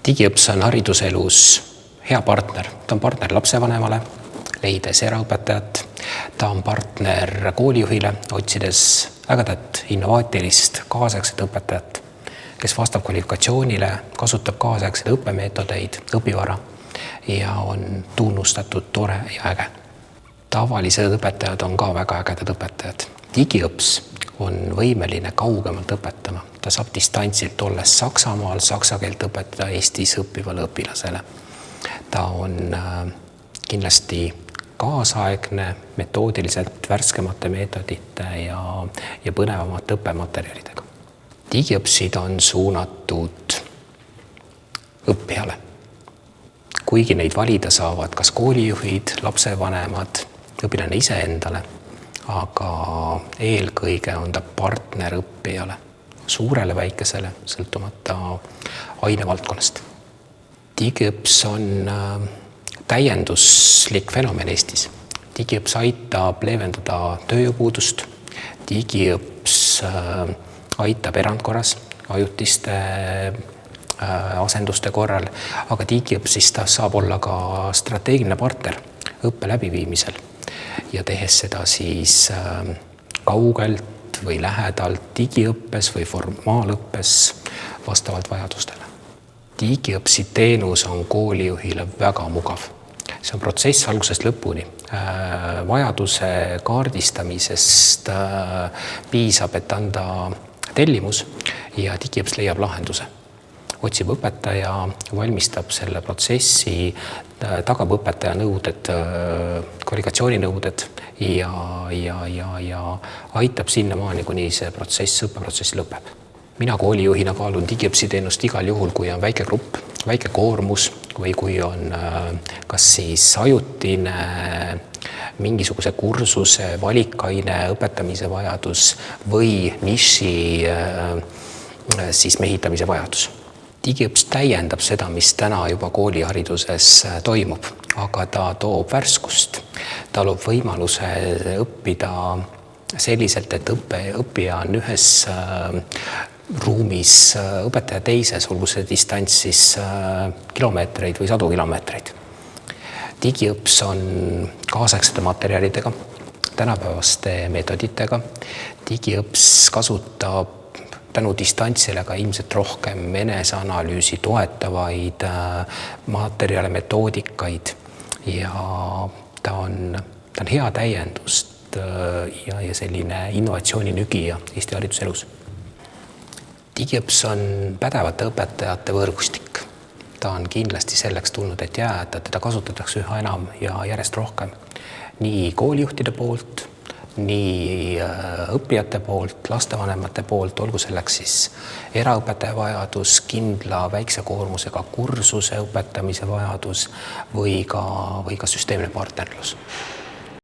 Digiõps on hariduselus hea partner. Ta on partner lapsevanemale, leides eraõpetajat. Ta on partner koolijuhile, otsides ägedat, innovaatilist, kaasaegset õpetajat, kes vastab kvalifikatsioonile, kasutab kaasaegseid õppemeetodeid, õpivara ja on tunnustatud, tore ja äge. Tavalised õpetajad on ka väga ägedad õpetajad. Digiõps on võimeline kaugemalt õpetama. Ta saab distantsilt olles Saksamaal saksa keelt õpetada Eestis õppivale õpilasele. Ta on kindlasti kaasaegne, metoodiliselt värskemate meetodite ja põnevamate õppematerjalidega. Digiõpsid on suunatud õppijale. Kuigi neid valida saavad kas koolijuhid, lapsevanemad, õpilane ise endale, aga eelkõige on ta partner õppijale, suurele väikesele, sõltumata ainevaldkonnast. Digiõps on täienduslik fenomen Eestis. Digiõps aitab leevendada tööjõupuudust. Digiõps aitab erandkorras, ajutiste asenduste korral, aga Digiõpsist saab olla ka strateegiline partner õppe läbiviimisel ja tehes seda siis kaugelt või lähedalt digiõppes või formaalõppes vastavalt vajadustele. Digiõpsi teenus on koolijuhile väga mugav. See on protsess algusest lõpuni. Vajaduse kaardistamisest piisab, et anda tellimus ja Digiõps leiab lahenduse. Otsib õpetaja, valmistab selle protsessi, tagab õpetaja nõuded, kvalifikatsiooninõuded ja aitab sinnamaani, kuni see õppeprotsess lõpeb. Mina koolijuhina kaalun Digiõpsi teenust igal juhul, kui on väike grupp, väike koormus või kui on kas siis ajutine mingisuguse kursuse valikaine õpetamise vajadus või niši siis mehitamise vajadus. Digiõps täiendab seda, mis täna juba koolihariduses toimub, aga ta toob värskust. Ta loob võimaluse õppida selliselt, et õppija on ühes ruumis, õpetaja teises, olgu see distants siis kilomeetreid või 100 kilomeetreid. Digiõps on kaasaegsete materjalidega, tänapäevaste meetoditega. Digiõps kasutab tänu distantsile ka ilmselt rohkem eneseanalüüsi toetavaid materjale, metoodikaid ja ta on hea täiendust ja selline innovatsiooni nügija Eesti hariduselus. Digiõps on pädevate õpetajate võrgustik. Ta on kindlasti selleks tulnud, et jääda, teda kasutatakse üha enam ja järjest rohkem. Nii koolijuhtide poolt, nii õppijate poolt, lastevanemate poolt, olgu selleks siis eraõpetaja vajadus, kindla väikse koormusega kursuse õpetamise vajadus või ka süsteemne partnerlus.